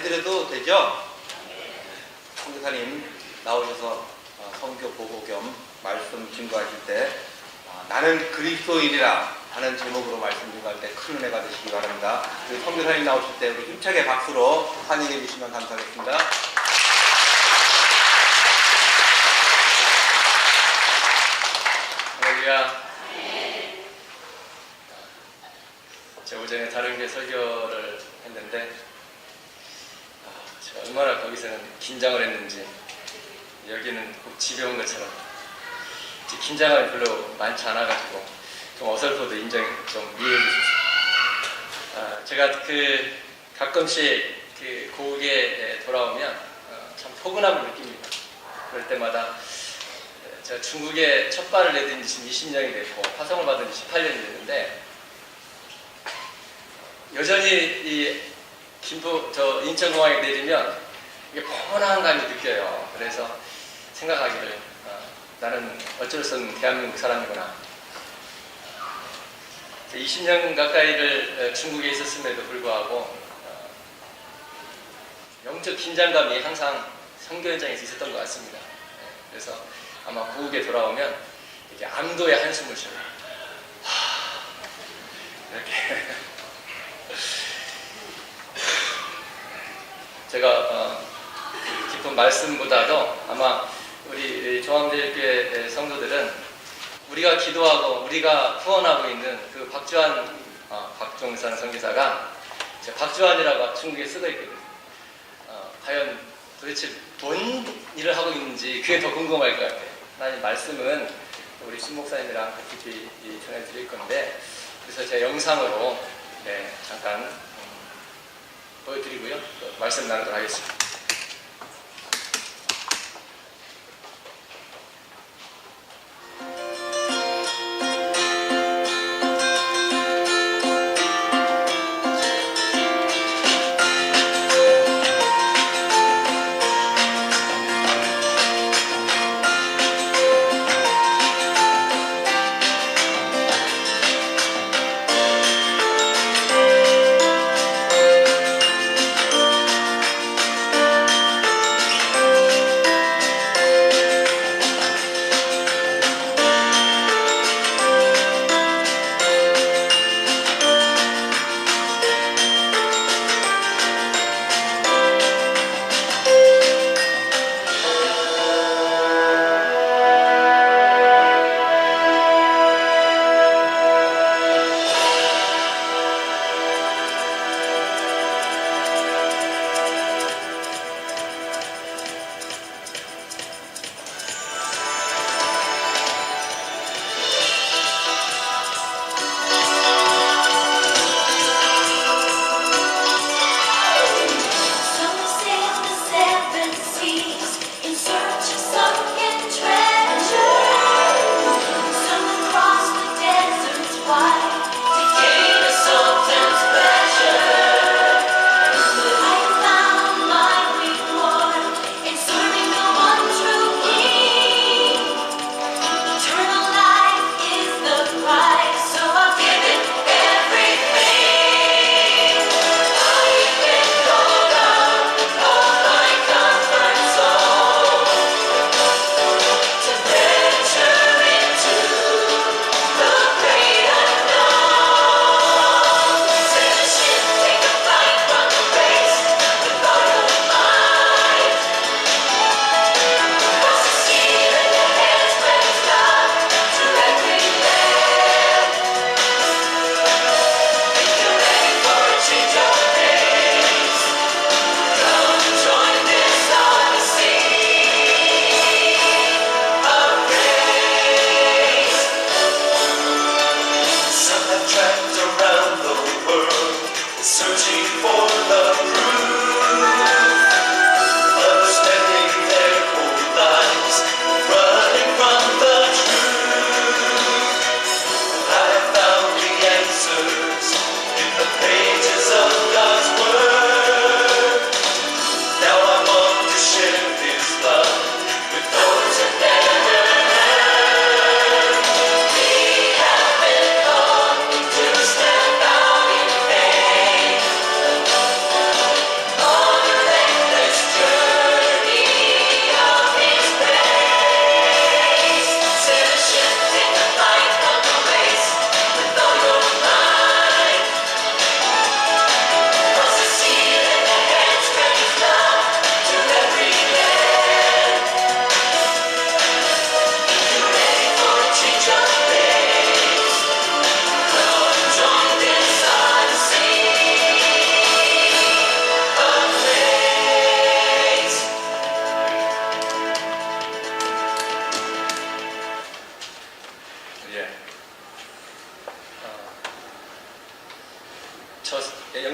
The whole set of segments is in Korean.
해드려도 되죠? 선교사님 나오셔서 선교 보고 겸 말씀 증거하실 때 나는 그리스도인이라 하는 제목으로 말씀 증거할 때 큰 은혜가 되시기 바랍니다. 그리고 선교사님 나오실 때 우리 힘차게 박수로 환영해 주시면 감사하겠습니다. 할렐루야. 제가 오전에 다른 게 설교를 했는데 제가 얼마나 거기서는 긴장을 했는지 여기는 꼭 집에 온 것처럼 긴장을 별로 많지 않아가지고 좀 어설퍼도 인정 좀 이해해 주십시오. 제가 가끔씩 고국에 돌아오면 참 포근함을 느낍니다. 그럴 때마다 제가 중국에 첫 발을 내딘 지 20년이 됐고 파송을 받은 지 18년이 됐는데 여전히 인천공항에 내리면 이게 포근한 감이 느껴요. 그래서 생각하기를 나는 어쩔 수 없는 대한민국 사람이구나. 20년 가까이를 중국에 있었음에도 불구하고 영적 긴장감이 항상 선교 현장에서 있었던 것 같습니다. 그래서 아마 고국에 돌아오면 이렇게 안도의 한숨을 쉬어요. 이렇게 제가 깊은 말씀보다도 아마 우리 종합대교회 성도들은 우리가 기도하고 우리가 후원하고 있는 그 박종산 선교사가 박주환이라고 중국에 쓰고 있거든요. 과연 도대체 뭔 일을 하고 있는지 그게 더 궁금할 것 같아요. 하나님 말씀은 우리 신 목사님이랑 깊이 전해드릴 건데 그래서 제가 영상으로 잠깐 보여드리고요. 말씀 나누도록 하겠습니다.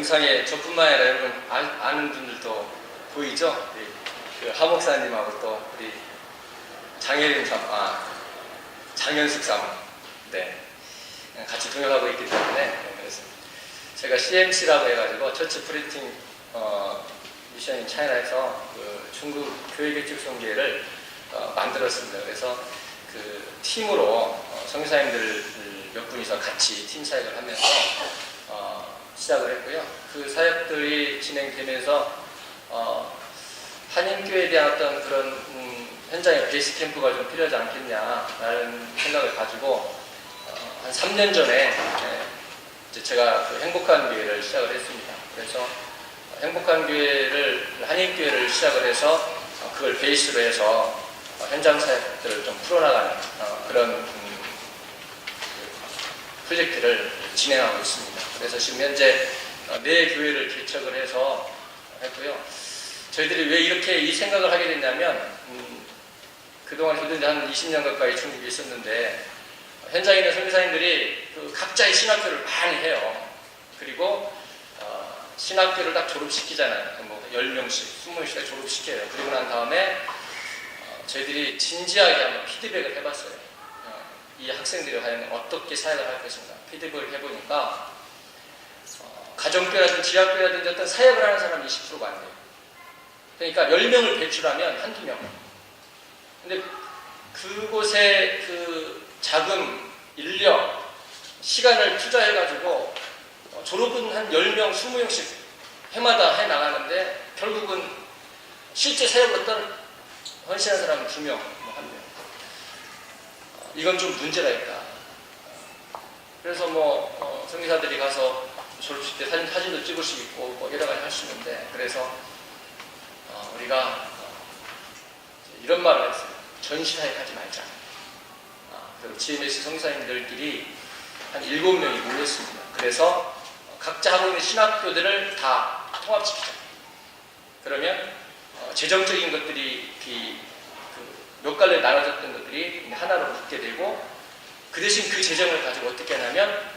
영상에 저뿐만 아니라 여러분 아는 분들도 보이죠? 그 하목사님하고 또 우리 장현숙 사모, 네, 같이 동역하고 있기 때문에 그래서 제가 CMC라고 해가지고 처치 프리팅 미션 인 차이나에서 그 중국 교회 개척 성계를 만들었습니다. 그래서 그 팀으로 선교사님들 몇 분이서 같이 팀 사역을 하면서 시작을 했고요. 그 사역들이 진행되면서 한인교회에 대한 어떤 그런 현장의 베이스 캠프가 좀 필요하지 않겠냐라는 생각을 가지고 한 3년 전에 이제 제가 그 행복한 교회를 시작을 했습니다. 그래서 행복한 교회를 한인교회를 시작을 해서 그걸 베이스로 해서 현장 사역들을 좀 풀어나가는 그런 프로젝트를 진행하고 있습니다. 그래서 지금 현재 4교회를 개척을 해서 했고요. 저희들이 왜 이렇게 이 생각을 하게 됐냐면 그동안 저도 한 20년 가까이 중국에 있었는데 현장에 있는 선교사님들이 그 각자의 신학교를 많이 해요. 그리고 신학교를 딱 졸업시키잖아요. 뭐 10명씩, 20명씩 졸업시켜요. 그리고 난 다음에 저희들이 진지하게 한번 피드백을 해봤어요. 이 학생들이 과연 어떻게 사역을 할 것인가 피드백을 해보니까 가정교회라든지 지학교회라든지 어떤 사역을 하는 사람이 20%가 안 돼요. 그러니까 10명을 배출하면 한두 명. 근데 그곳에 그 자금, 인력, 시간을 투자해가지고 졸업은 한 10명, 20명씩 해마다 해나가는데 결국은 실제 사역을 어떤 헌신한 사람은 2명, 뭐 1명. 이건 좀 문제가 있다. 그래서 뭐 선교사들이 가서 졸업식 때 사진도 찍을 수 있고 뭐 여러 가지 할 수 있는데 그래서 우리가 이런 말을 했어요. 전시사역 하지 말자. 그리고 GMS 선교사님들끼리 한 7명이 모였습니다. 그래서 각자 하고 있는 신학교들을 다 통합시키자. 그러면 재정적인 것들이 몇 갈래 나눠졌던 것들이 하나로 묶게 되고 그 대신 그 재정을 가지고 어떻게 하냐면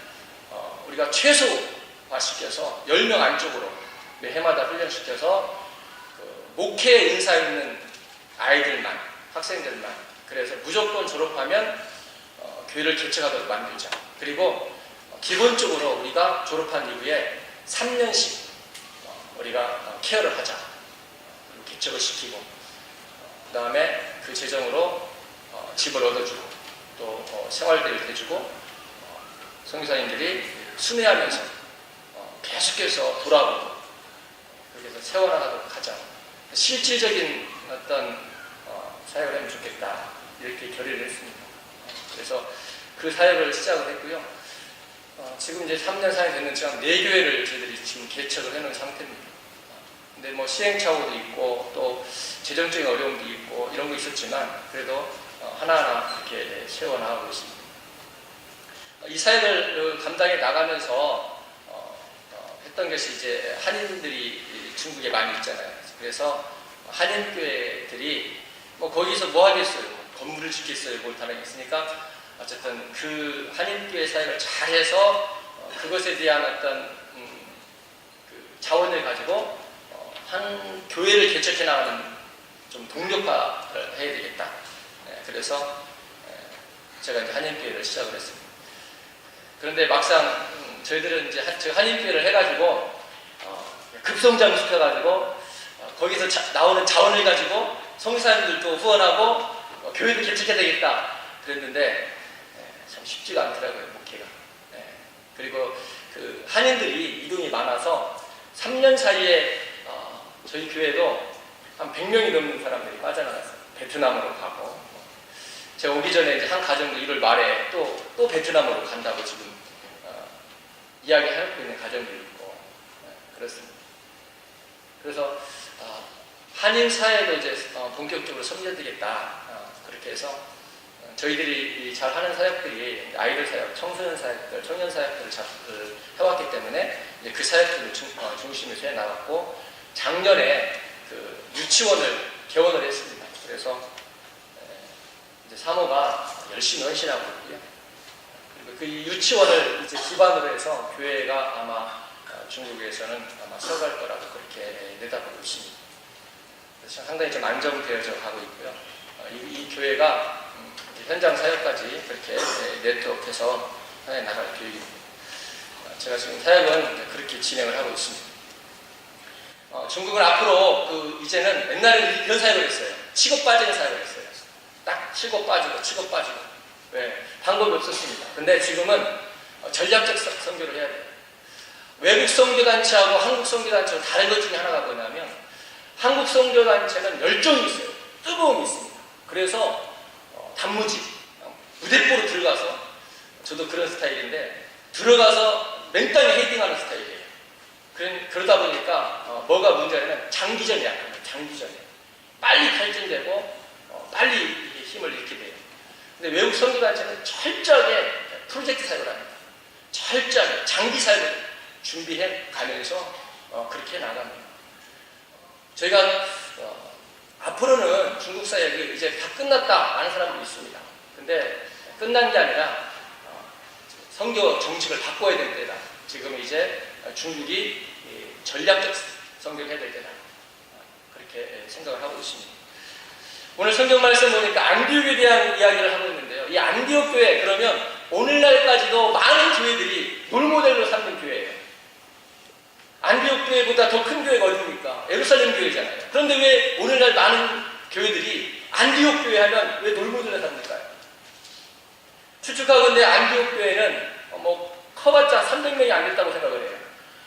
우리가 최소화시켜서 10명 안쪽으로 매 해마다 훈련시켜서 그 목회 은사 있는 아이들만, 학생들만 그래서 무조건 졸업하면 교회를 개척하도록 만들자. 그리고 기본적으로 우리가 졸업한 이후에 3년씩 우리가 케어를 하자. 개척을 시키고 그 다음에 그 재정으로 집을 얻어주고 또 생활비를 대주고 선교사님들이 순회하면서 계속해서 돌아보고 그렇게 해서 세워나가도록 하자. 실질적인 어떤 사역을 하면 좋겠다 이렇게 결의를 했습니다. 그래서 그 사역을 시작을 했고요. 지금 이제 3년 사이 됐는 지금 4교회를 저희들이 지금 개척을 해놓은 상태입니다. 근데 뭐 시행착오도 있고 또 재정적인 어려움도 있고 이런 거 있었지만 그래도 하나하나 이렇게 세워나가고 있습니다. 이 사역을 감당해 나가면서 했던 것이 이제 한인들이 중국에 많이 있잖아요. 그래서 한인교회들이 뭐 거기서 뭐 하겠어요? 건물을 짓겠어요? 뭘 다니겠으니까 어쨌든 그 한인교회 사역을 잘해서 그것에 대한 어떤 그 자원을 가지고 한 교회를 개척해 나가는 좀 동력화를 해야 되겠다. 그래서 제가 이제 한인교회를 시작을 했습니다. 그런데 막상 저희들은 이제 한인교회를 해가지고 급성장 시켜가지고 거기서 나오는 자원을 가지고 선교사님들도 후원하고 교회도 개척해야 되겠다 그랬는데 참 쉽지가 않더라고요, 목회가. 그리고 그 한인들이 이동이 많아서 3년 사이에 저희 교회도 한 100명이 넘는 사람들이 빠져나갔어요. 베트남으로 가고 제가 오기 전에 이제 한 가정도 1월 말에 또 베트남으로 간다고 지금 이야기하고 있는 가정들이 있고 그렇습니다. 그래서 한인 사회도 이제 본격적으로 섬겨드리겠다 그렇게 해서 저희들이 잘 하는 사역들이 아이들 사역, 청소년 사역들, 청년 사역들을 잘 해왔기 때문에 이제 그 사역들을 중심에서 해 나갔고 작년에 그 유치원을 개원을 했습니다. 그래서 이제 사모가 열심히 헌신하고 있고요. 그리고 그 유치원을 이제 기반으로 해서 교회가 아마 중국에서는 아마 써갈 거라고 그렇게 내다보고 있습니다. 그래서 상당히 좀 안정되어져 가고 있고요. 이 교회가 현장 사역까지 그렇게 네트워크해서 나갈 계획입니다. 제가 지금 사역은 그렇게 진행을 하고 있습니다. 중국은 앞으로 이제는 옛날에는 이런 사역을 했어요. 치고 빠지는 사역을 했어요. 딱 치고 빠지고. 왜? 방법이 없었습니다. 근데 지금은 전략적 선교를 해야 돼요. 외국 선교단체하고 한국 선교단체하고 다른 것 중에 하나가 뭐냐면 한국 선교단체는 열정이 있어요. 뜨거움이 있습니다. 그래서 단무지, 무대뽀로 들어가서 저도 그런 스타일인데 들어가서 맨땅에 헤딩하는 스타일이에요. 그러다 보니까 뭐가 문제냐면 장기전이 약합니다. 장기전이. 빨리 탈진되고 빨리 힘을 잃게 돼요. 근데 외국 선교단체는 철저하게 프로젝트 사역을 합니다. 철저하게 장기 사역을 준비해 가면서 그렇게 나갑니다. 저희가 앞으로는 중국 사역이 이제 다 끝났다 하는 사람도 있습니다. 근데 끝난 게 아니라 선교 정책을 바꿔야 될 때다. 지금 이제 중국이 전략적 선교를 해야 될 때다. 그렇게 생각을 하고 있습니다. 오늘 성경 말씀 보니까 안디옥에 대한 이야기를 하고 있는데요. 이 안디옥 교회 그러면 오늘날까지도 많은 교회들이 롤모델로 삼는 교회예요. 안디옥 교회보다 더 큰 교회가 어디입니까? 예루살렘 교회잖아요. 그런데 왜 오늘날 많은 교회들이 안디옥 교회 하면 왜 롤모델로 삼을까요? 추측하건대 안디옥 교회는 커봤자 300명이 안 됐다고 생각을 해요.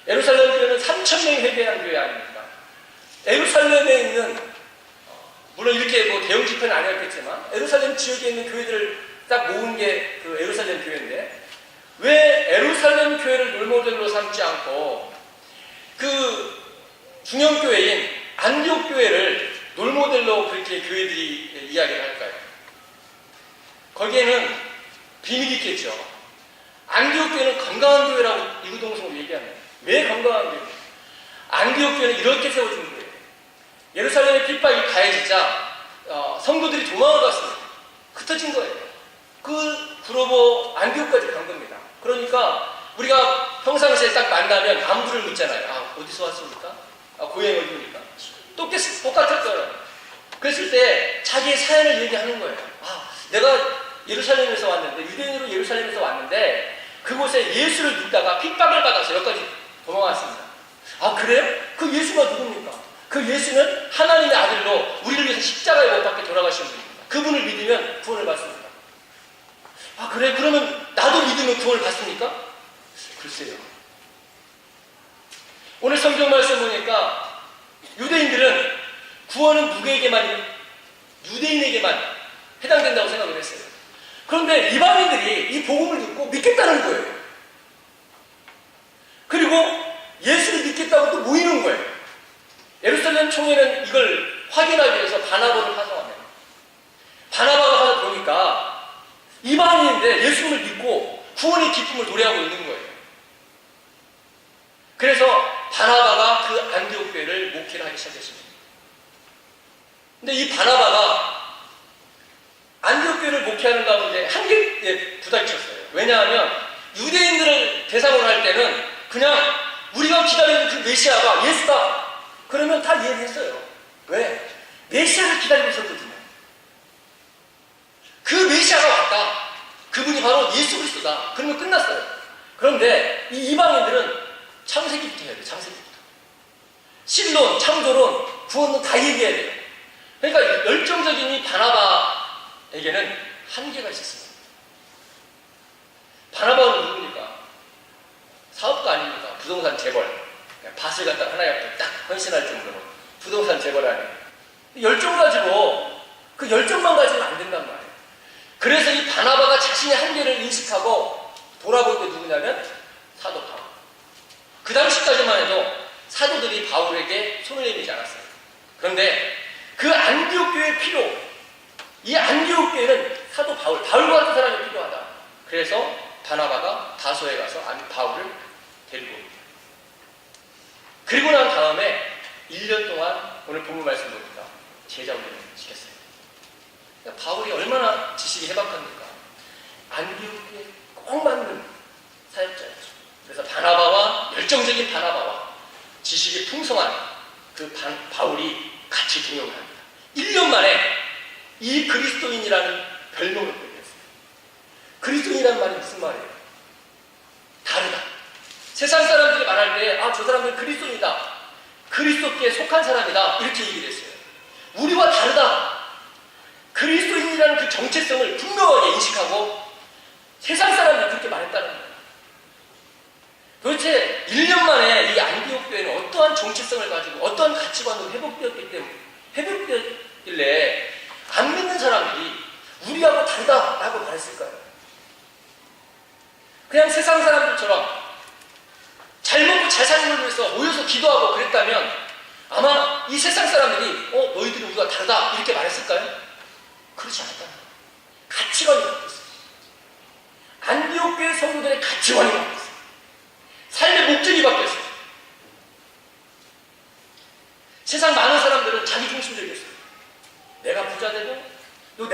예루살렘 교회는 3,000명이 회개한 교회 아닙니까? 예루살렘에 있는 물론 이렇게 대형 집회는 아니었겠지만 예루살렘 지역에 있는 교회들을 딱 모은 게 그 예루살렘 교회인데 왜 예루살렘 교회를 롤모델로 삼지 않고 그 중형교회인 안디옥 교회를 롤모델로 그렇게 교회들이 이야기를 할까요? 거기에는 비밀이 있겠죠. 안디옥 교회는 건강한 교회라고 이구동성으로 얘기합니다. 왜 건강한 교회? 안디옥 교회는 이렇게 세워진 거예요. 예루살렘의 핍박이 가해지자 성도들이 도망을 갔습니다. 흩어진 거예요. 그러고 안디옥까지 간 겁니다. 그러니까 우리가 평상시에 딱 만나면 안부를 묻잖아요. 어디서 왔습니까? 고향이 어디입니까? 똑같을 거예요. 그랬을 때 자기의 사연을 얘기하는 거예요. 내가 예루살렘에서 왔는데 유대인으로 예루살렘에서 왔는데 그곳에 예수를 믿다가 핍박을 받아서 여기까지 도망왔습니다. 그래요? 그 예수가 누굽니까? 그 예수는 하나님의 아들로 우리를 위해서 십자가에 못 박혀 돌아가신 분입니다. 그분을 믿으면 구원을 받습니다. 그래? 그러면 나도 믿으면 구원을 받습니까? 글쎄요. 오늘 성경 말씀 보니까 유대인들은 구원은 누구에게만, 유대인에게만 해당된다고 생각을 했어요. 그런데 이방인들이 이 복음을 듣고 믿겠다는 거예요. 그리고 예수를 믿겠다고 또 모이는 거예요. 예루살렘 총회는 이걸 확인하기 위해서 바나바를 파송합니다. 바나바가 가서 보니까 이방인인데 예수를 믿고 구원의 기쁨을 노래하고 있는 거예요. 그래서 바나바가 그 안디옥 교회를 목회를 하기 시작했습니다. 근데 이 바나바가 안디옥 교회를 목회하는 가운데 한계에 부닥쳤어요. 왜냐하면 유대인들을 대상으로 할 때는 그냥 우리가 기다리는 그 메시아가 예수다. 그러면 다 이해를 했어요. 왜? 메시아를 기다리고 있었거든요. 그 메시아가 왔다. 그분이 바로 예수 그리스도다. 그러면 끝났어요. 그런데 이 이방인들은 창세기부터 해야 돼요. 창세기부터. 신론, 창조론, 구원론 다 얘기해야 돼요. 그러니까 열정적인 이 바나바에게는 한계가 있었습니다. 바나바는 누굽니까? 사업가 아닙니까? 부동산 재벌. 밭을 갖다 하나에 갖다 딱 헌신할 정도로 부동산 재벌 아니에요. 열정 가지고 그 열정만 가지면 안 된단 말이에요. 그래서 이 바나바가 자신의 한계를 인식하고 돌아볼 때 누구냐면 사도 바울. 그 당시까지만 해도 사도들이 바울에게 손을 내밀지 않았어요. 그런데 그 안디옥 교회의 필요, 이 안디옥 교회는 사도 바울 같은 사람이 필요하다. 그래서 바나바가 다소에 가서 바울을 데리고 옵니다. 그리고 난 다음에 1년 동안 오늘 본문 말씀 보니까 제자훈련을 시켰어요. 그러니까 바울이 얼마나 지식이 해박합니까? 안디옥에 꼭 맞는 사역자였죠. 그래서 바나바와 열정적인 바나바 경영을 합니다. 1년 만에 이 그리스도인이라는 별명을 걸렸어요. 그리스도인이라는 말이 무슨 말이에요? 다르다. 세상 사람들이 말할 때 저 사람은 그리스도인이다. 그리스도께 속한 사람이다. 이렇게 얘기를 했어요. 우리와 다르다. 그리스도인이라는 그 정체성을 분명하게 인식하고 세상 사람들이 그렇게 말했다는 거예요. 도대체 1년 만에 이 안디옥 교회는 어떠한 정체성을 가지고 어떠한 가치관으로 회복되었길래 안 믿는 사람들이 우리하고 다르다라고 말했을까요? 그냥 세상 사람들처럼 잘 먹고 잘 사는 걸 위해서 모여서 기도하고 그랬다면 아마 이 세상 사람들이 너희들이 우리가 다르다 이렇게 말했을까요? 그렇지 않았다. 가치관이 바뀌었어요. 안디옥 교회 성도들의 가치관이 바뀌었어요. 삶의 목적이 바뀌었어요. 세상 많은 사람들은 자기중심적이었어요. 내가 부자 되고 또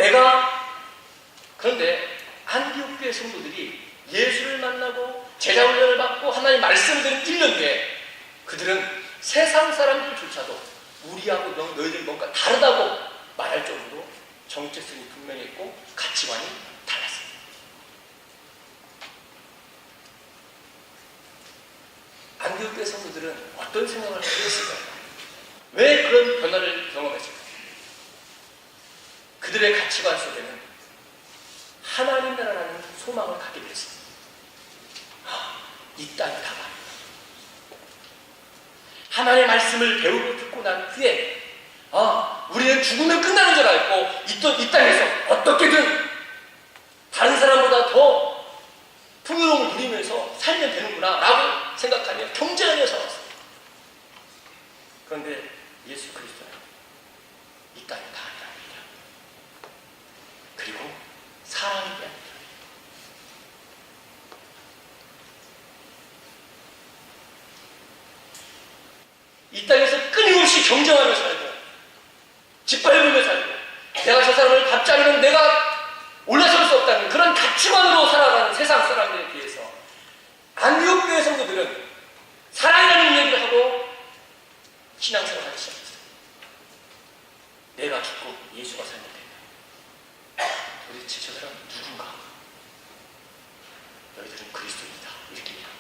그런데 안디옥 교회 성도들이 예수를 만나고 제자 훈련을 받고 하나님 말씀을 듣는 1년 뒤에 그들은 세상 사람들조차도 우리하고 너희들이 뭔가 다르다고 말할 정도로 정체성이 분명했고 가치관이 달랐습니다. 안디옥 교회 성도들은 어떤 생각을 하고 있을까요? 왜 그런 변화를 경험했을까요? 그들의 가치관 속에는 하나님 나라라는 소망을 갖게 됐습니다. 이 땅이 다가 하나님의 말씀을 배우고 듣고 난 후에 우리는 죽으면 끝나는 줄 알고 이 땅에서 어떻게든 다른 사람보다 더 풍요로움을 누리면서 살면 되는구나 라고 생각하며 경쟁하며 살았어요. 그런데 예수 그리스도는 이 땅이 다 아니랍니다. 그리고 사랑이 아닙니다. 이 땅에서 끊임없이 경쟁하며 살고 짓밟으며 살고 내가 저 사람을 밟지 않으면 내가 올라설 수 없다는 그런 가치관으로 살아가는 세상 사람들에 비해서 안디옥 교회 성도들은 사랑이라는 얘기를 하고 신앙생활을 하기 시작했어요. 내가 죽고 예수가 살면 된다. 도대체 저 사람은 누군가? 너희들은 그리스도인이다. 이렇게 얘기합니다.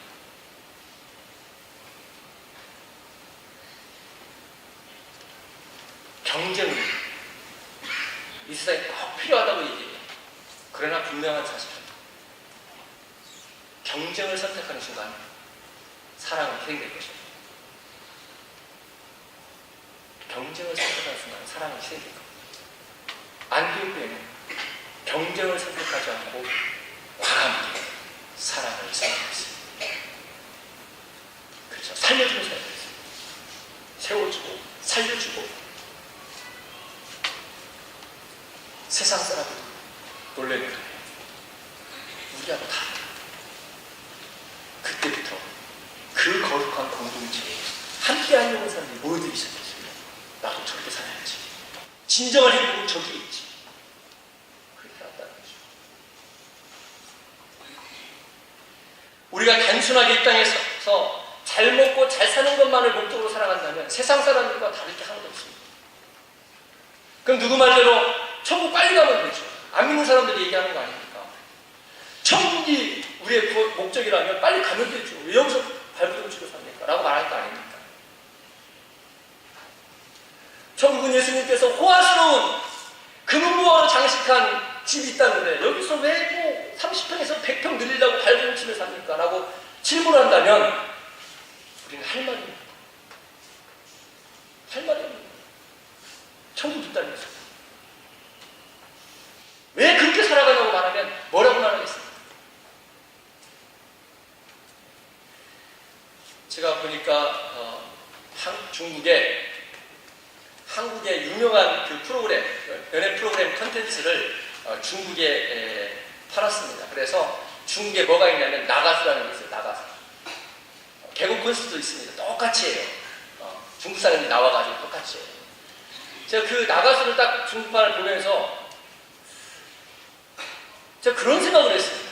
경쟁이 이 세상에 꼭 필요하다고 얘기해요. 그러나 분명한 사실은 경쟁을 선택하는 순간 사랑은 희생될 것입니다. 경쟁을 선택하는 순간 사랑은 희생될 겁니다. 안디옥 교회는 경쟁을 선택하지 않고 과감하게 사랑을 선택했어요. 그렇죠. 살려주는 사람이었어요. 세워주고 살려주고 세상 사람들 놀래는 거예요. 우리하고 다르다. 그때부터 그 거룩한 공동체에 함께 하려는 사람들이 모여들기 시작했습니다. 나도 저렇게 살아야지. 진정한 행복은 저기에 있지. 그렇게 한다는 거죠. 우리가 단순하게 이 땅에서 잘 먹고 잘 사는 것만을 목적으로 살아간다면 세상 사람들과 다를 게 하나도 없습니다. 그럼 누구 말대로 천국 빨리 가면 되죠. 안 믿는 사람들이 얘기하는 거 아닙니까? 천국이 우리의 목적이라면 빨리 가면 되죠. 왜 여기서 발부둥 치고 삽니까? 라고 말할 거 아닙니까? 천국은 예수님께서 호화스러운 금은보화로 장식한 집이 있다는데 여기서 왜 30평에서 100평 늘리려고 발부둥 치며 삽니까? 라고 질문한다면 우리는 할 말이 없습니다. 할 말이 없습니다. 천국 있다면서. 왜 그렇게 살아가냐고 말하면 뭐라고 말하겠습니까? 제가 보니까 한국의 유명한 그 프로그램, 연예 프로그램 컨텐츠를 중국에 팔았습니다. 그래서 중국에 뭐가 있냐면 나가수라는 게 있어요. 나가수. 개국 콘서트도 있습니다. 똑같이 해요. 중국 사람들이 나와가지고 똑같이 해요. 제가 그 나가수를 딱 중국판을 보면서 제가 그런 생각을 했습니다.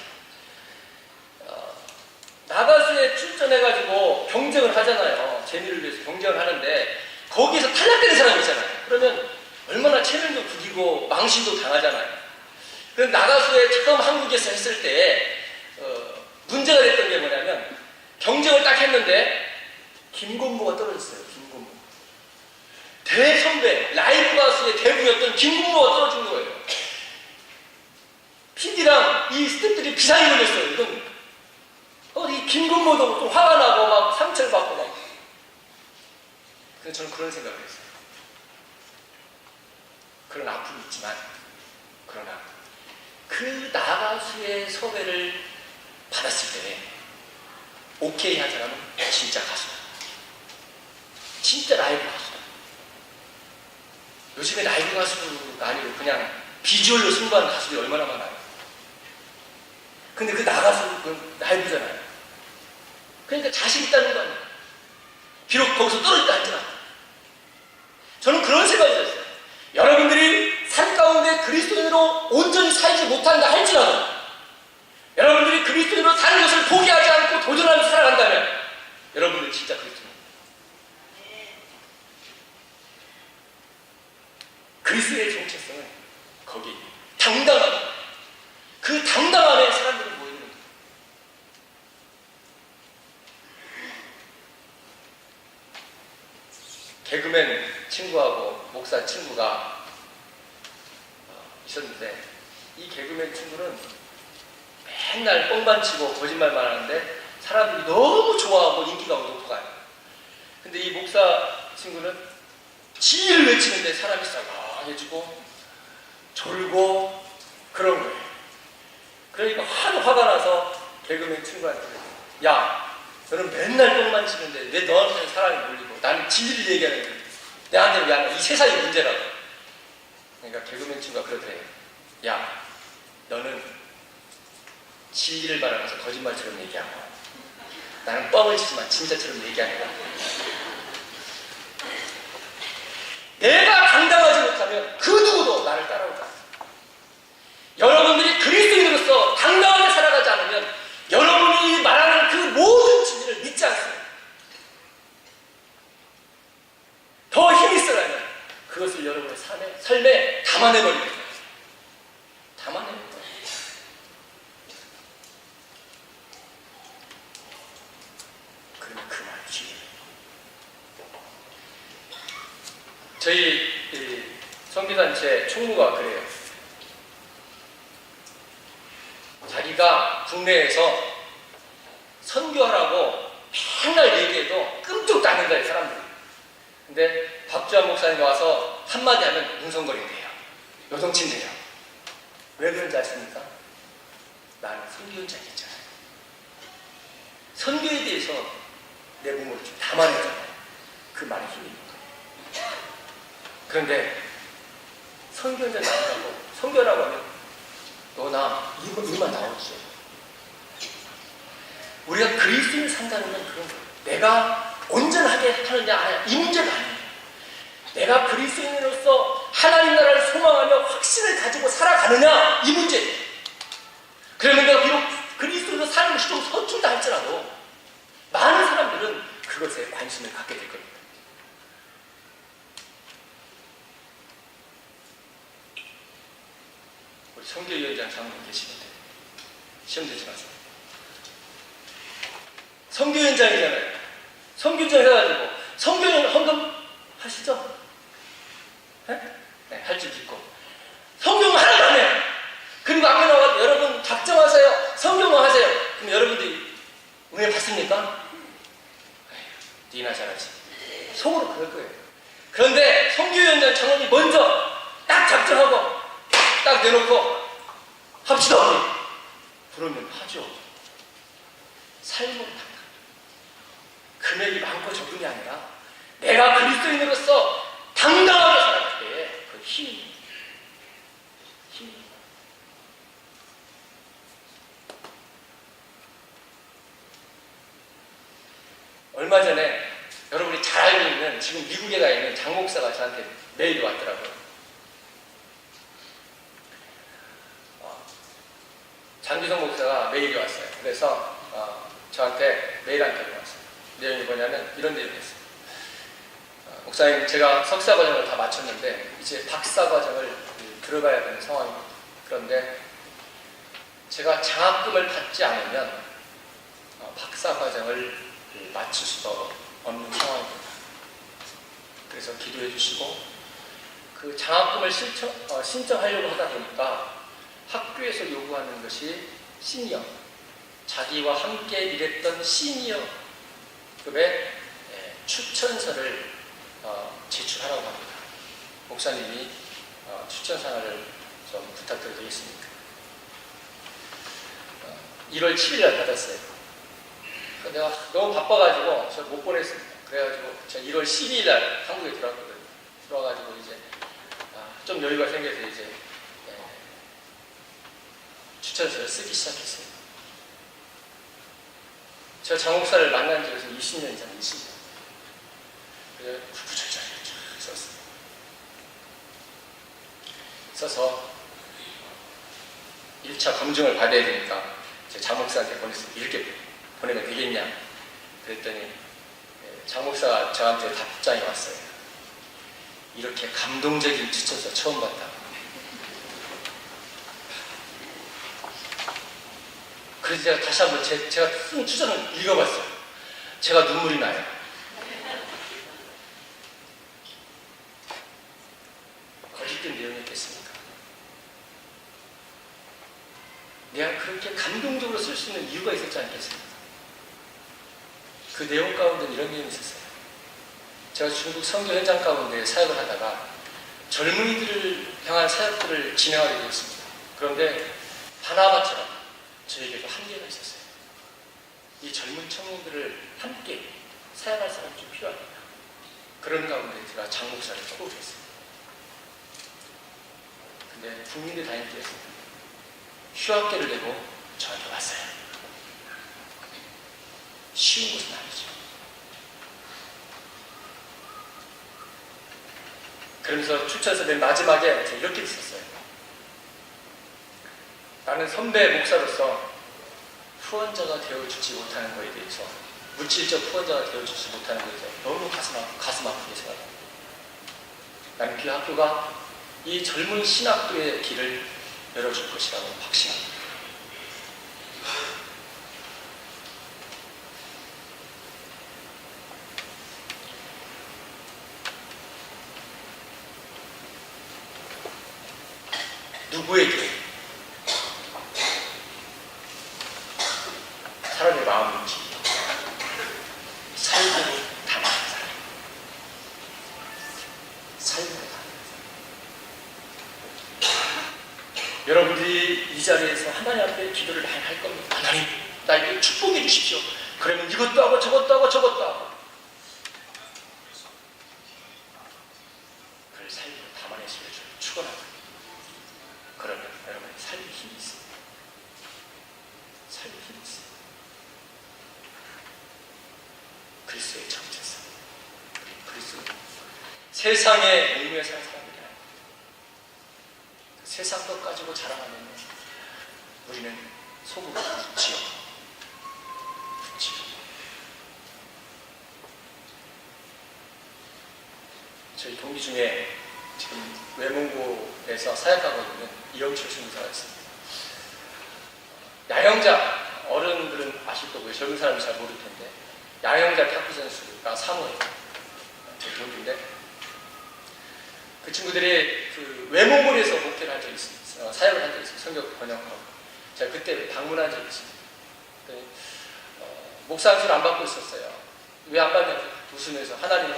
나가수에 출전해가지고 경쟁을 하잖아요. 재미를 위해서 경쟁을 하는데 거기에서 탈락되는 사람이 있잖아요. 그러면 얼마나 체면도 구기고 망신도 당하잖아요. 그 나가수에 처음 한국에서 했을 때 문제가 됐던 게 뭐냐면 경쟁을 딱 했는데 김건모가 떨어졌어요. 김건모. 대선배 라이브 가수의 대부였던 김건모가 떨어진 거예요. PD랑 이 스태프들이 비상이 걸렸어요. 이건 이 김건모도 좀 화가 나고 막 상처를 받고 막. 그래서 저는 그런 생각을 했어요. 그런 아픔이 있지만 그러나 그 나가수의 섭외를 받았을 때 오케이 한 사람은 진짜 가수다. 진짜 라이브 가수다. 요즘에 라이브 가수가 아니고 그냥 비주얼로 승부하는 가수들이 얼마나 많아요. 근데 그 나가수 그건 라이브잖아요. 그러니까 자신 있다는 거 아니에요. 비록 거기서 떨어졌다 할지라도. 저는 그런 생각이 들었어요. 여러분들이 삶 가운데 그리스도인으로 온전히 살지 못한다 할지라도 여러분들이 그리스도인으로 사는 것을 포기하지 않고 도전하면서 살아간다면 여러분들은 진짜 그리스도인. 그리스도의 정체성은 거기 당당함. 그 당당함에 사람들이 모이는 거예요. 개그맨 친구하고 목사 친구가 있었는데 이 개그맨 친구는 맨날 뻥만 치고 거짓말만 하는데 사람들이 너무 좋아하고 인기가 높아요. 근데 이 목사 친구는 지혜를 외치는데 사람이 쌀랑해지고 졸고 그런 거예요. 그러니까 하도 화가 나서 개그맨 친구한테 야 너는 맨날 뻥만 치는데 왜 너한테는 사람이 몰리고 나는 진리를 얘기하는 거야. 내한테는 왜 안 해? 이 세상이 문제라고. 그러니까 개그맨 친구가 그러더래요. 야 너는 진리를 말하면서 거짓말처럼 얘기하고 나는 뻥을 치지만 진짜처럼 얘기하는 거야. 내가 당당하지 못하면 그 누구도 나를 따라오지 않아. 여러분들이 그리스도인으로서 당당하게 살아가지 않으면 여러분이 말하는 그 모든 진리를 믿지 않습니다. 더 힘이 있으려면 그것을 여러분의 삶에 담아내버리는 거예요. 담아내는 거예요. 그러면 그 말 주의해요. 저희 선교단체 총무가 그래요. 자기가 국내에서 선교하라고 맨날 얘기해도 끔찍도 안 한다, 이 사람들이. 근데 박주환 목사님이 와서 한마디 하면 뭉성거린대요. 요동친대요. 왜 그런지 아십니까? 나는 선교연장이잖아요. 선교에 대해서 내 몸을 좀 담아내잖아요. 그 말이 힘이 있는 거예요. 그런데 선교연장 나오라고, 선교라고 하면 너나 이만 나오지. 우리가 그리스도인을 산다는 건 그런 거예요. 내가 온전하게 하느냐 아니냐 이 문제가 아니에요. 내가 그리스도인으로서 하나님 나라를 소망하며 확신을 가지고 살아가느냐 이 문제예요. 그러면 내가 비록 그리스도인으로 사는 것이 좀 서툴다 할지라도 많은 사람들은 그것에 관심을 갖게 될 겁니다. 우리 선교위원장 장로님 계시는데 시험 들지 마세요. 선교위원장이잖아요. 선교위원장 해가지고 선교위원 헌금 하시죠? 네, 할 줄 믿고 성경은 하나도 안 해요. 그리고 앞에 나와서 여러분 작정하세요. 성경만 하세요. 그럼 여러분들이 은혜 받습니까? 니나 잘하지. 속으로 그럴 거예요. 그런데 선교위원장 장로님이 먼저 딱 작정하고 딱 내놓고 합시다 우리. 그러면 하죠. 삶으로 다 금액이 많고 적음이 아니라 내가 그리스도인으로서 당당하게 살아갈 때 그 힘이 얼마 전에 여러분이 잘 알고 있는 지금 미국에 가 있는 장 목사가 저한테 메일이 왔더라고요. 장기성 목사가 메일이 왔어요. 그래서 저한테 메일 한 통이 왔어요. 내용이 뭐냐면 이런 내용이 있어요. 목사님, 제가 석사 과정을 다 마쳤는데 이제 박사 과정을 들어가야 되는 상황입니다. 그런데 제가 장학금을 받지 않으면 박사 과정을 마칠 수도 없는 상황입니다. 그래서 기도해 주시고, 그 장학금을 신청하려고 하다 보니까 학교에서 요구하는 것이 시니어, 자기와 함께 일했던 시니어급의 추천서를 제출하라고 합니다. 목사님이 추천서를 좀 부탁드려도 되겠습니까? 1월 7일 날 받았어요. 내가 너무 바빠가지고 저 못 보냈습니다. 그래가지고 제가 1월 12일 날 한국에 들어왔거든요. 들어와가지고 이제 좀 여유가 생겨서 이제 추천서를 쓰기 시작했어요. 제가 장 목사를 만난 지 벌써 20년 이상, 20년. 그래서 구구절절 썼어요. 써서 1차 검증을 받아야 되니까 제 장 목사한테 보냈어요. 이렇게 보내면 되겠냐? 그랬더니 장 목사가 저한테 답장이 왔어요. 이렇게 감동적인 추천서 처음 봤다. 그래서 제가 다시 한번 제가 쓴 추천을 읽어봤어요. 제가 눈물이 나요. 거짓된 내용이었겠습니까? 내가 그렇게 감동적으로 쓸 수 있는 이유가 있었지 않겠습니까? 그 내용 가운데 이런 내용이 있었어요. 제가 중국 선교 현장 가운데 사역을 하다가 젊은이들을 향한 사역들을 진행하게 되었습니다. 그런데 바나바처럼 저에게도 한계가 있었어요. 이 젊은 청년들을 함께 사역할 사람이 좀 필요합니다. 그런 가운데 제가 장 목사를 초대했어요. 근데 국민대 담임교회에서 휴학계를 내고 저한테 왔어요. 쉬운 것은 아니죠. 그러면서 추천서 맨 마지막에 이렇게 있었어요. 나는 선배 목사로서 후원자가 되어주지 못하는 것에 대해서, 물질적 후원자가 되어주지 못하는 것에 대해서 너무 가슴 아프게 생각합니다. 나는 그 학교가 이 젊은 신학도의 길을 열어줄 것이라고 확신합니다. 누구에게 사람의 마음인지 삶으로 담아낸 사람, 삶으로 담아낸 사람. 여러분들이 이 자리에서 하나님 앞에 기도를 많이 할 겁니다. 하나님, 나에게 축복해 주십시오. 그러면 이것도 하고 저것도 하고 저것도 하고, 그걸 삶으로 담아내시길 축원합니다. 그러면 여러분의 삶에 힘이 있습니다. 삶에 힘이 있습니다. 그리스도의 정체성, 그리스도, 세상의 의미에 사는 사람들이 아닙니다. 세상 것 가지고 자랑하면 우리는 속으로 붙지요. 저희 동기 중에 지금 외문고에서 사역하고 있는 이영철 선교사가 있습니다. 야영자, 어른들은 아실 거고요. 젊은 사람이 잘 모를 텐데, 야영자 탁구 선수가 사모예요. 제 동기인데, 그 친구들이 그 외문고에서 목회를 한 적이 있습니다. 사역을 한 적이 있습니다. 성경 번역하고. 제가 그때 방문한 적이 있습니다. 목사 안수를 안 받고 있었어요. 왜 안 받냐? 웃으면서 하나님이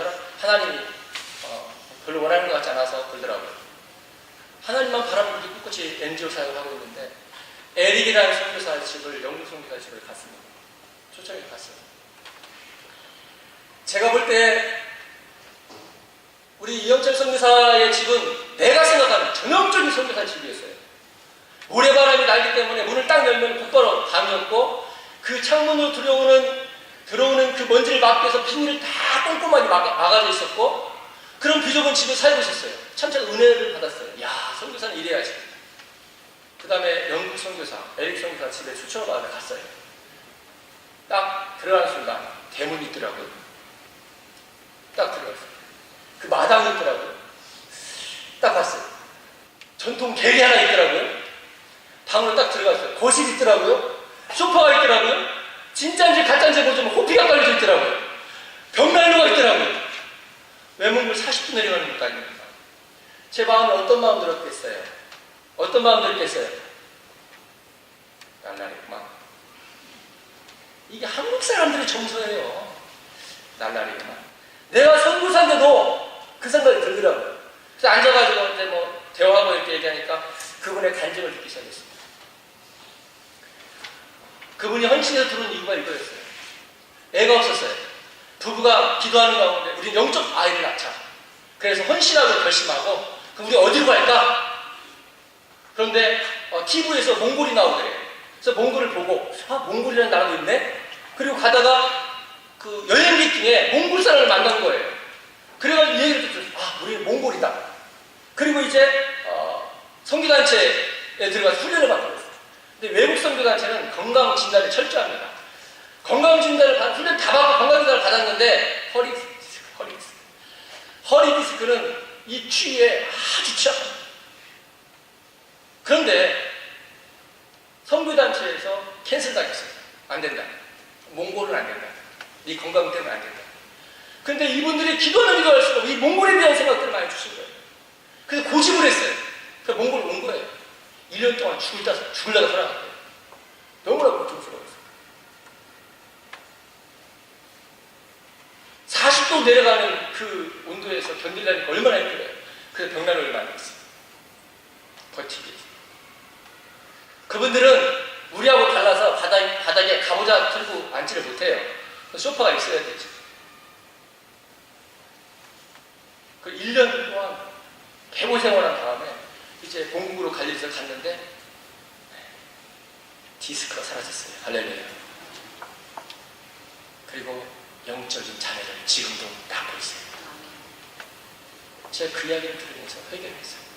별로 원하는 것 같지 않아서 그러더라고요. 하나님만 바라보고 꿋꿋이 NGO 사역을 하고 있는데, 에릭이라는 선교사 집을, 영국 선교사 집을 갔습니다. 초청해 갔어요. 제가 볼 때 우리 이영철 선교사의 집은 내가 생각하는 전형적인 선교사 집이었어요. 모래바람이 날기 때문에 문을 딱 열면 곧바로 밤이었고, 그 창문으로 들어오는 그 먼지를 막기 위해서 비닐을 다 꼼꼼하게 막아져 있었고, 그런 비좁은 집에 살고 있었어요. 참 제가 은혜를 받았어요. 야, 선교사는 이래야지. 그 다음에 영국 선교사, 에릭 선교사 집에 초청을 받아 갔어요. 딱 들어가는 순간 대문이 있더라고요. 딱 들어갔어요. 그 마당이 있더라고요. 딱 봤어요. 전통 겔이 하나 있더라고요. 방으로 딱 들어갔어요. 거실이 있더라고요. 소파가 있더라고요. 진짜인지 가짜인지 모르지만 호피가 깔려져 있더라고요. 벽난로가 있더라고요. 외문을 40분 내려가는 것도 아닙니다. 제 마음에 어떤 마음 들었겠어요? 어떤 마음 들었겠어요? 날라리구만. 이게 한국 사람들의 정서예요. 날라리구만. 내가 선교사인데도 그 생각이 들더라고요. 그래서 앉아가지고 이제 뭐 대화하고 이렇게 얘기하니까 그분의 간증을 듣기 시작했습니다. 그분이 헌신해서 들어온 이유가 이거였어요. 애가 없었어요. 부부가 기도하는 가운데 우린 영적 아이를 낳자. 그래서 헌신하고 결심하고 그럼 우리 어디로 갈까? 그런데 TV에서 몽골이 나오더래요. 그래서 몽골을 보고 몽골이라는 나라도 있네? 그리고 가다가 그 여행객 중에 몽골 사람을 만난 거예요. 그래가지고 이 얘기를 듣고 우리는 몽골이다. 그리고 이제 선교단체에 들어가서 훈련을 받고 있어요. 근데 외국 선교단체는 건강진단을 철저합니다. 건강진단을 훈련 다 받고 건강진단을 받았는데 허리 디스크는 이 추위에 아주 취약합니다. 그런데 선교단체에서 캔슬 당했어요. 안 된다. 몽골은 안 된다. 네 건강 때문에 안 된다. 근데 이분들이 기도하는 기도할수록 이 몽골에 대한 생각들을 많이 주신 거예요. 그래서 고집을 했어요. 그래서 몽골 온 거예요. 1년 동안 죽을다가 살아갔대요. 너무나 고통스러웠어요. 40도 내려가는 그 온도에서 견디려니까 얼마나 힘들어요. 그래서 벽난로를 만들었어요. 버티기 위해서. 그분들은 우리하고 달라서 바닥에 가보자 들고 앉지를 못해요. 소파가 있어야 되죠. 그 1년 동안 개보 생활한 다음에 이제 본국으로 갈 일에서 갔는데 디스크가 사라졌어요. 할렐루야. 그리고 영적인 자매를 지금도 낳고 있어요. 제가 그 이야기를 들으면서 회개했어요.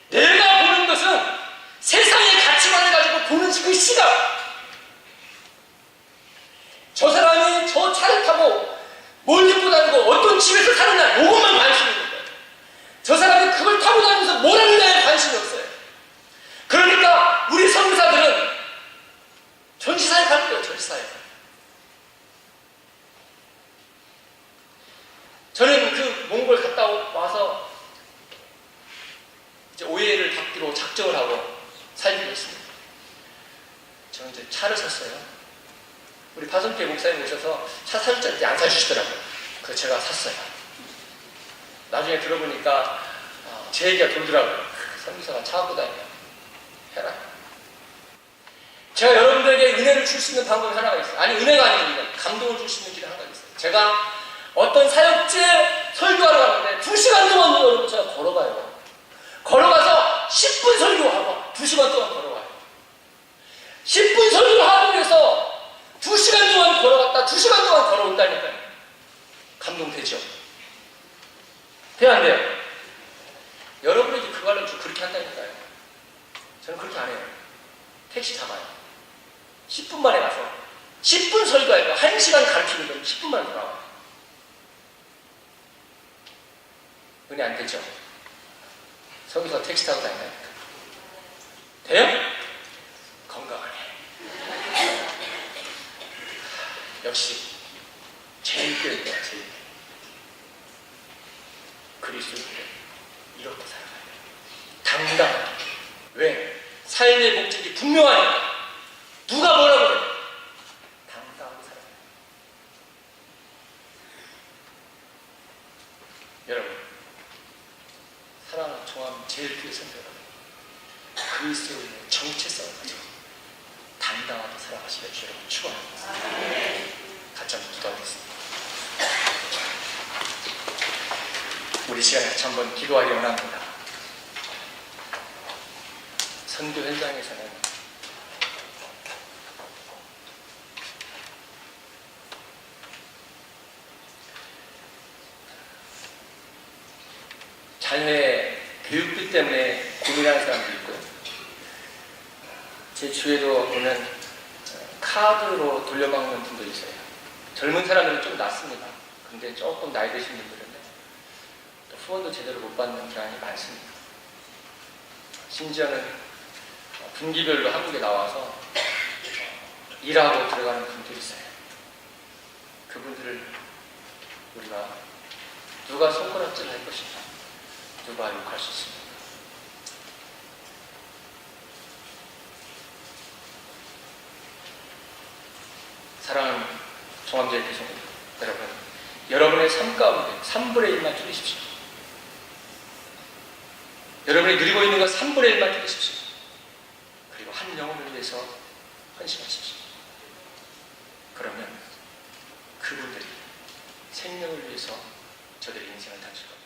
내가 보는 것은 세상의 가치관을 가지고 보는 그 시각. 저 사람이 저 차를 타고 뭘 입고 다니고 어떤 집에서 사느냐 이것만 관심이 있는 거예요. 저 사람이 그걸 타고 다니면서 뭘 하느냐에 관심이 없어요. 그러니까 우리 선교사들은 전시사에 가는 거예요. 전시사에. 저는 그 몽골 갔다 와서 이제 오해를 닫기로 작정을 하고 살기로 했습니다. 저는 이제 차를 샀어요. 우리 파송교회 목사님 오셔서 차 사줬더니 안 사주시더라고요. 그래서 제가 샀어요. 나중에 들어보니까 제 얘기가 돌더라고요. 선교사가 차 갖고 다니냐. 해라. 제가 여러분들에게 은혜를 줄 수 있는 방법이 하나가 있어요. 아니 은혜가 아니고 감동을 줄 수 있는 길이 하나가 있어요. 제가 어떤 사역지에 설교하러 가는데 2시간 동안 여러분 제가 걸어가요. 걸어가서 10분 설교하고 2시간 동안 걸어가요. 10분 설교를 하기 위해서 2시간 동안 걸어갔다 2시간 동안 걸어온다니까요. 감동되죠? 돼요 안 돼요? 여러분이 그거 하려면 그렇게 한다니까요. 저는 그렇게 안 해요. 택시 잡아요. 10분 만에 가서 10분 설교하고 1시간 가르치는 건 10분 만에 돌아와요. 은혜 안 되죠? 서기서 택시 타고 다닌다니까. 돼요? 건강하네. 역시 제일 교회야 제일. 그리스도인들 이렇게 살아가요. 당당하게. 왜? 삶의 목적이 분명하니까. 누가 뭐라고 그래? 당당하게 살아가요. 여러분, 사랑하는 종합 제일 교회 선배 여러분, 그리스도인의 정체성을 가지고 당당하게 살아가시길 여러분 축원합니다. 같이 한번 기도하겠습니다. 우리 시간에 같이 한번 기도하기 원합니다. 선교 현장에서는 자녀의 교육비 때문에 고민하는 사람도 있고요. 제 주위에도 보면 카드로 돌려막는 분도 있어요. 젊은 사람들은 좀 낫습니다. 근데 조금 나이 드신 분들은 또 후원도 제대로 못 받는 경향이 많습니다. 심지어는 분기별로 한국에 나와서 일하고 들어가는 분들이 있어요. 그분들을 우리가 누가 손가락질 할 것인가, 누가 욕할 수 있습니까? 사랑하는 종합제일교회 성도 여러분, 여러분의 삶 가운데 3분의 1만 줄이십시오. 여러분이 누리고 있는 것 3분의 1만 줄이십시오. 그리고 한 영혼을 위해서 헌신하십시오. 그러면 그분들이 생명을 위해서 저들의 인생을 던질 겁니다.